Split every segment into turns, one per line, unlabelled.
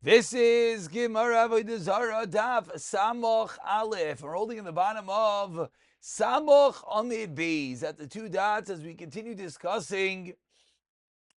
This is Gemara Avodah Zarah Daf Samoch Aleph. We're holding in the bottom of Samoch Amid Beis at the two dots as we continue discussing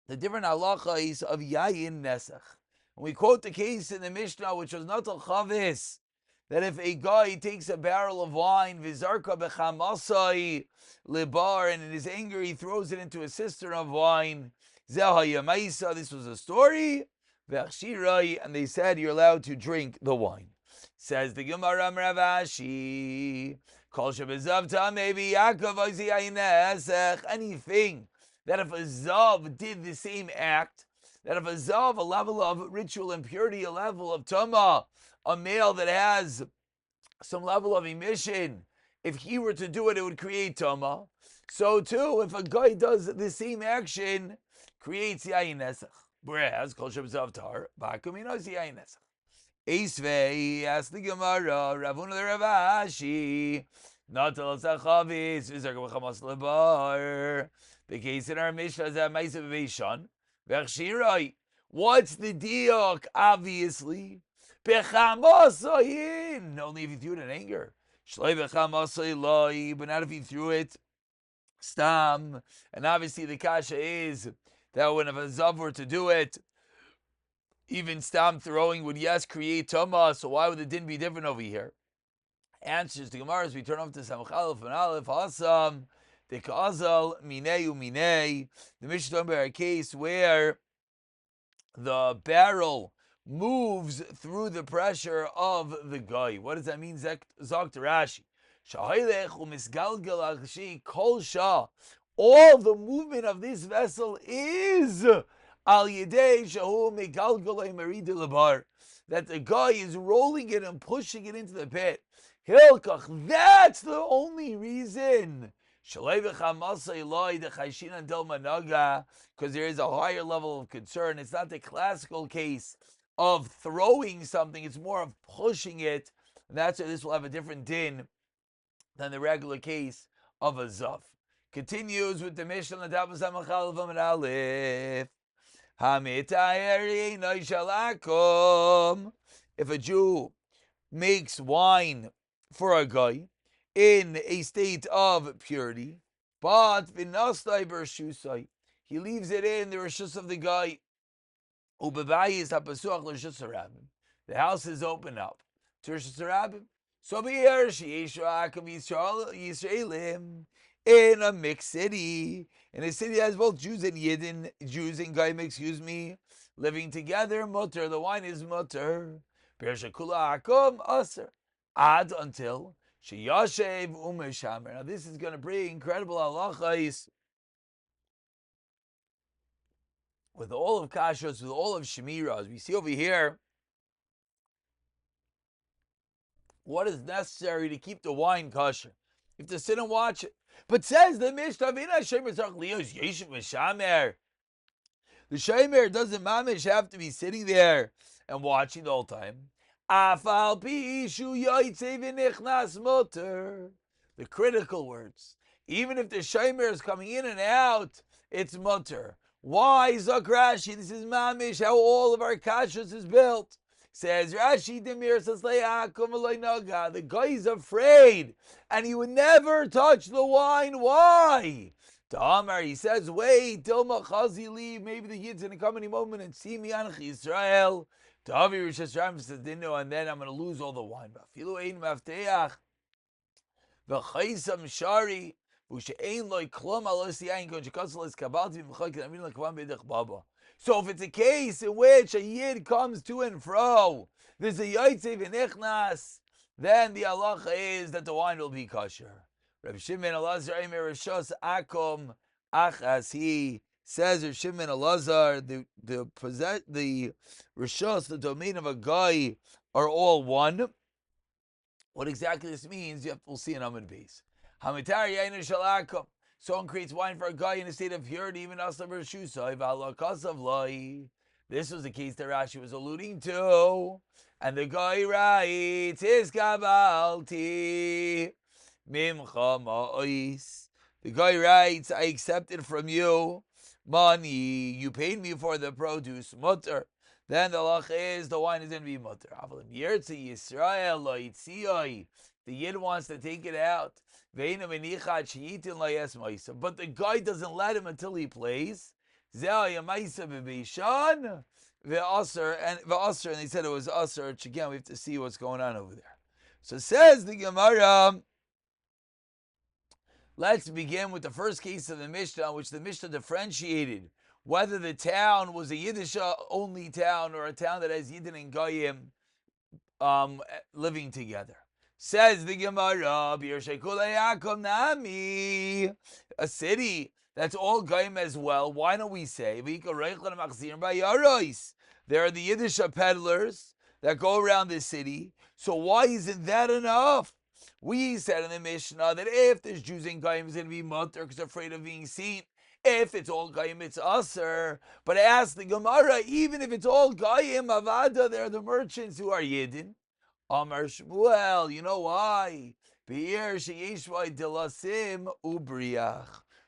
the different halachas of Yayin Nesach. And we quote the case in the Mishnah, which was Natal Chavis, that if a guy takes a barrel of wine, Vizarka Bechamasai Libar, and in his anger he throws it into a cistern of wine, Zehayamaisa, this was a story. And they said you're allowed to drink the wine. Says the Gemara Ravashi, anything that if a Zav did the same act, that if a Zav, a level of ritual impurity, a level of Tama, a male that has some level of emission, if he were to do it, it would create Tama. So too, if a guy does the same action, creates Yayin Nesach. Whereas, Kol Shabzav Tar, Bakuminos Yayin Nesach. Eisvei, asked the Gemara, Ravuna the Ravashi, Natal Zachavis, Vizarka B'chamas Lebar. The case in our Mishnah is that Maisa V'Veishon, V'Chshirai. What's the diok? Obviously, B'chamasayin, only if you threw it in anger. Shloi B'chamasay Loi, but not if you threw it Stam. And obviously the kasha is that when if a Zav were to do it, even Stam throwing would, yes, create Tama, so why would the din be different over here? Answers to Gemara as we turn off to Samchalef and Aleph, Hasam, the Kazal, Minei Uminei, the Mishnah talking about a case where the barrel moves through the pressure of the guy. What does that mean? Zok Rashi. All the movement of this vessel is al yedei shahu megalgalei merida lebar, that the guy is rolling it and pushing it into the pit. Hilkach, that's the only reason. Because there is a higher level of concern. It's not the classical case of throwing something, it's more of pushing it. And that's why this will have a different din than the regular case of a Zav. Continues with the Mishnah on the top of Samachalvam and Aleph. If a Jew makes wine for a guy in a state of purity, but he leaves it in the rishus of the guy. The house is open up to Rishus Harabim. So be here, in a mixed city, in a city that has both Jews and Yidden, Jews and Goyim, living together, mutter, the wine is mutter. Ad until Sheyashev Umeshamer. Now this is going to bring incredible halachas with all of kashrus, with all of shemira. As we see over here, what is necessary to keep the wine kosher? You have to sit and watch it. But says the Mishnah, the Shemer doesn't mamish have to be sitting there and watching the whole time. The critical words. Even if the Shemer is coming in and out, it's mutter. Why, Zok Rashi? This is mamish, how all of our kashrus is built. Says Rashi Demir says the guy is afraid and he would never touch the wine. Why? To Amar, he says, wait till Machazi leave. Maybe the Yid's gonna come any moment and see me on Israel. To Avi Rosh Hashanah says, didn't know, and then I'm gonna lose all the wine. Filu ein mafteach v'chaisam shari v'she'ein loy klum alos yain kon shekasal es kabalti v'chak amin l'kvam b'edech baba. So if it's a case in which a Yid comes to and fro, there's a Yaitze v'nichnas, then the halacha is that the wine will be kosher. Rabbi Shimon Elazar Eimer Rishos Akom Achas, he says, Rabbi Shimon Elazar, the Rishos, the domain of a guy, are all one. What exactly this means, we'll see in Amud Beis. Hamitar Yainu Shalakom. Someone creates wine for a guy in a state of purity, even Asla Bershusai, Valakasav Loi. This was the case that Rashi was alluding to. And the guy writes, His Kabalti Mimcha Ma'ois. The guy writes, I accepted from you money. You paid me for the produce. Mutter. then the halach is the wine is going to be mutter. The Yid wants to take it out. But the guy doesn't let him until he plays. And they said it was usher, which again we have to see what's going on over there. So says the Gemara, let's begin with the first case of the Mishnah, which the Mishnah differentiated whether the town was a Yiddish only town or a town that has Yidden and Goyim living together. Says the Gemara, a city that's all Goyim as well. Why don't we say there are the Yiddish peddlers that go around the city? So why isn't that enough? We said in the Mishnah that if there's Jews and Goyim, it's going to be mutter because they're afraid of being seen. If it's all Goyim, it's Aser. But ask the Gemara, even if it's all Goyim, Avada, they're the merchants who are Yidden. Amar Shmuel, you know why?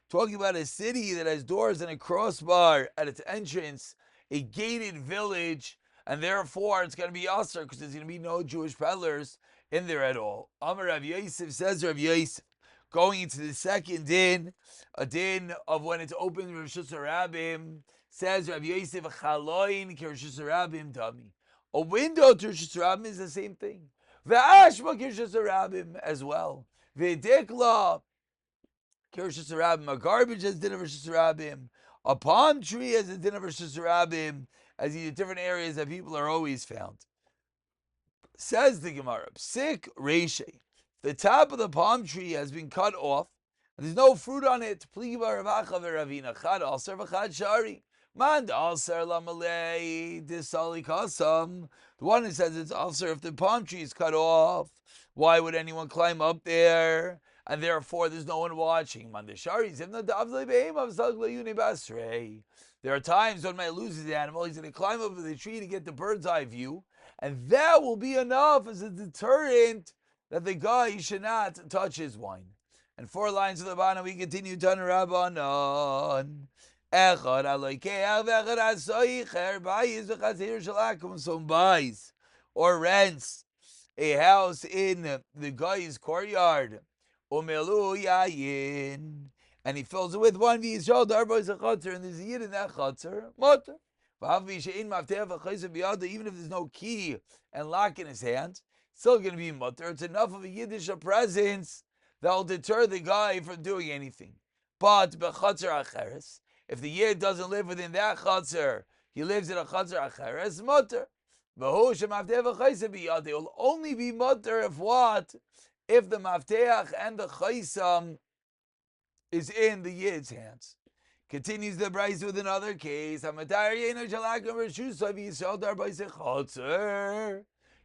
Talking about a city that has doors and a crossbar at its entrance, a gated village, and therefore it's going to be Aser because there's going to be no Jewish peddlers in there at all. Amar Rav Yosef, says Rav Yosef, going into the second din, a din of when it's open Rosh Hashanah, says Rav Yosef, Chaloin ki Rosh Hashanah dami. A window to Rosh Hashanah is the same thing. Ve'ashma ki Rosh Hashanah as well. Ve'dikla ki Rosh Hashanah. A garbage has din of Rosh Hashanah. A palm tree has a din of Rosh Hashanah, as in different areas that people are always found. Says the Gemara, Psik Reishe. The top of the palm tree has been cut off, and there's no fruit on it. The one who says it's also if the palm tree is cut off, why would anyone climb up there? And therefore there's no one watching. There are times when man loses the animal, he's going to climb up the tree to get the bird's eye view, and that will be enough as a deterrent that the guy should not touch his wine. And 4 lines of the bottom, we continue to Rabbanon. Someone buys or rents a house in the guy's courtyard, and he fills it with wine, and there's a yid in that chutzner, mutter. Even if there's no key and lock in his hand, still going to be mutter. It's enough of a Yiddish presence that will deter the guy from doing anything. But b'chutzner acheres, if the Yid doesn't live within that chutzner, he lives in a chutzner acheres, mutter. It will only be mutter if what? If the mafteach and the chaysam is in the Yid's hands. Continues the Bryce with another case.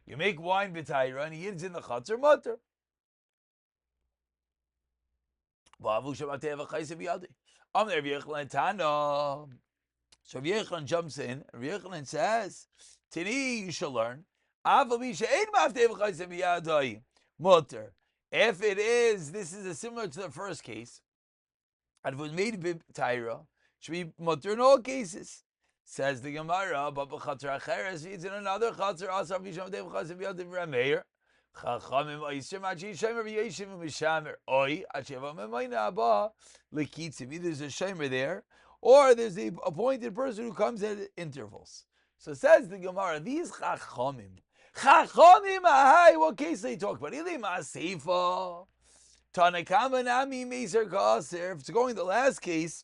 You make wine b'tayra and Yid's in the chatzar mutter. So Rav Yechon jumps in, and Rav Yechon says, Tini, you shall learn. Mutter. If it is, this is similar to the first case, and if it was made b'tayra, should be mutter in all cases. Says the Gemara, but b'chatzar acheres, it's in another chatzar, also v'yisham dev chatzar b'yadim rameir. Chachamim oiser machi shomer v'yeshim v'mishamer. Oi, acheva memayna abba lekitzim. Either there's a shomer there, or there's the appointed person who comes at intervals. So says the Gemara, these chachamim, ahai, what case they talk about? Ili ma'aseifa. Tanakama nami meser ka'aser. If it's going the last case,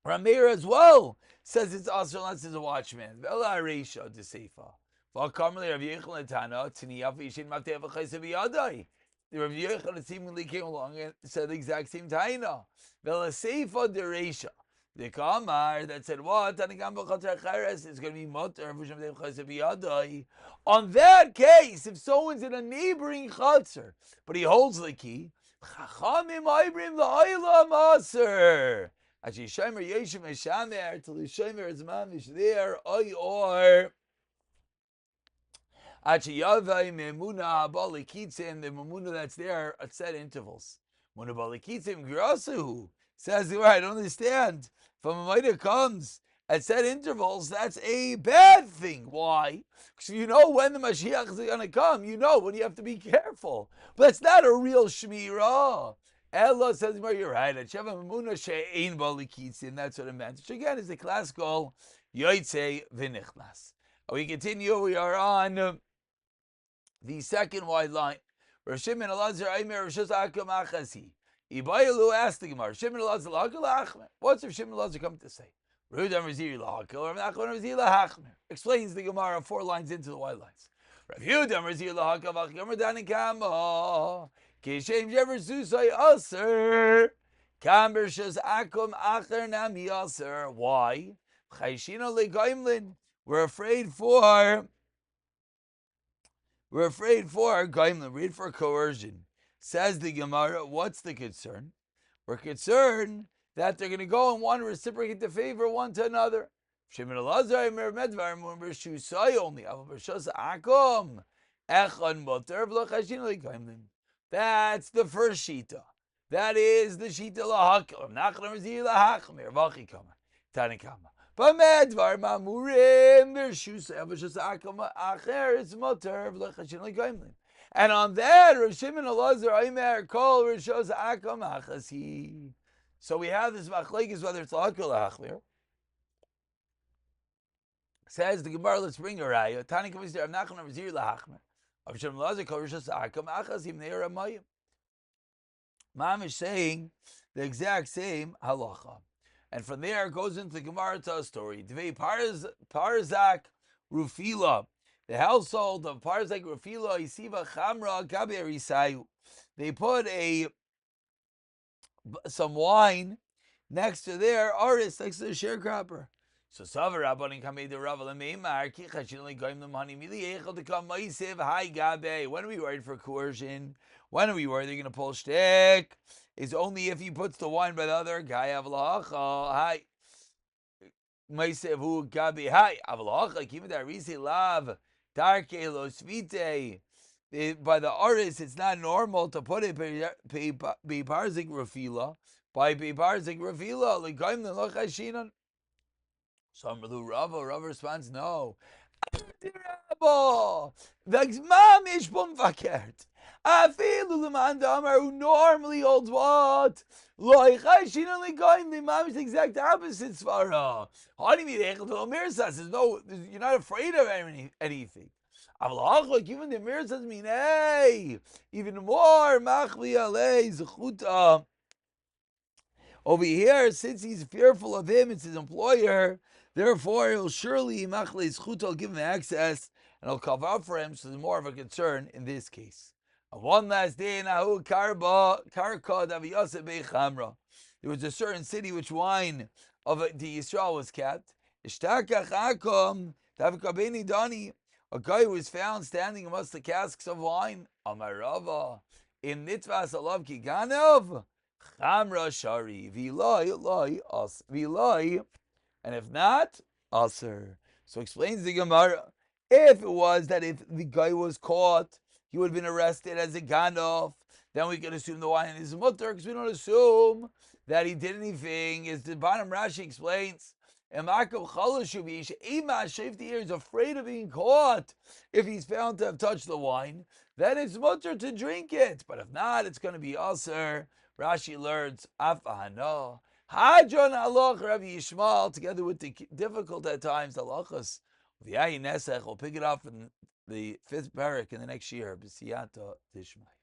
Rameir as well says it's aser unless it's a watchman. V'ela reisha d'seifa. V'akamli Rav Yechon Tana tiniyav v'ishin maftev v'chayse b'yadai. The Rav Yechon seemingly came along and said the exact same taina. V'ela seifa d'reisha. The Kamar that said what? Tanakam b'chatzar acheres is going to be mutter v'shem maftev v'chayse b'yadai. On that case, if someone's in a neighboring chatzar, but he holds the key, Chachamim Ibrim La'olam Aser. Actually, Shomer Yeshim Eshamer till the Shomer is mamish there. Or actually Yavai Memuna Balikitzim, the Memuna that's there at set intervals. Muna Balikitzim Grasu says, I don't understand. If a Maida comes at set intervals, that's a bad thing. Why? Because you know when the Mashiach is going to come. You know when you have to be careful. But it's not a real Shmirah. Ella says, you're right. And that's what it meant. Which again is the classical Yoitze V'nichnas. We continue. We are on the second wide line. Rav Shimon Elazar Aimer Rishus Akum Achasi. Ibayalu asked the Gemara, Shimon Elazar Lahakal Achmer. What's Rav Shimon Elazar come to say? Rudam Razir Lahakal, Rav Nachman Razir Lahachmer. Explains the Gemara 4 lines into the wide lines. Rav Yudam Razir Lahakal Vachgamar Danikama. Kishem Jever Susai Aser. Kamber Shus Akum Acher Nami Aser. Why? Chayshina Legaimlin. We're afraid for Gaimlin. Read for coercion. Says the Gemara, what's the concern? We're concerned that they're going to go and want to reciprocate the favor one to another. Shimon Elazar Medvar Shusai only. That's the first shita. That is the shita lahakam. Tanikama. But Medvar Mamurim it's motor v'lechashin. And on that, Rav Shimon Elazar Aimer Kol Rishos Akam Achasi. So we have this machlekes whether it's lahakal or achmir. Says the Gemara, let's bring a raya. Tani kamis der Avnachon Avzir lahachmer. Rav Shimon Elazar Kol Rishos Akam Achasi Mnei Ramayim. Mam is saying the exact same halacha, and from there it goes into the Gemara to a story. Dvei Parzak Rufila. The household of Parzak Rafila Isiva Chamra Gabi Arisayu. They put some wine next to their artist, next to the sharecropper. So Savar Rabbanin Kamei the Rav Lameimar Ki Chashinli Goim Lemani Mili Echel to come Maisev Hi Gabe. When are we worried for coercion? When are we worried they're going to pull shtick? It's only if he puts the wine by the other guy. Avlacha Hi Maisev Hu Gabe Hi Avlacha Kimada Risi Lav. By the artist, it's not normal to put it Biparzik Rafila. By Biparzik Rafila, Ligaim the Lochashinan. Some Rava responds, no. The Mom is Bumfakert. I feel who normally holds what? Lochashinan Ligaim, the Mom is the exact opposite Svara. No, you're not afraid of anything. Even the mirror says, even more. Over here, since he's fearful of him, it's his employer, therefore he'll surely I'll give him access and I'll cover up for him, so there's more of a concern in this case. And one last day, there was a certain city which wine of the Yisrael was kept. A guy who was found standing amongst the casks of wine. Amarava in nitvas alav kiganov chamra shari viloi, and if not, aser. So explains the Gemara. If it was that if the guy was caught, he would have been arrested as a ganov, then we can assume the wine is mutter, because we don't assume that he did anything. As the bottom Rashi explains, is afraid of being caught if he's found to have touched the wine, then it's mutter to drink it. But if not, it's going to be aser. Rashi learns afahano hajon haloch Rabbi Yishmael, together with the difficult at times halachas. We'll pick it up in the 5th parak in the next year. B'siyata tishmai.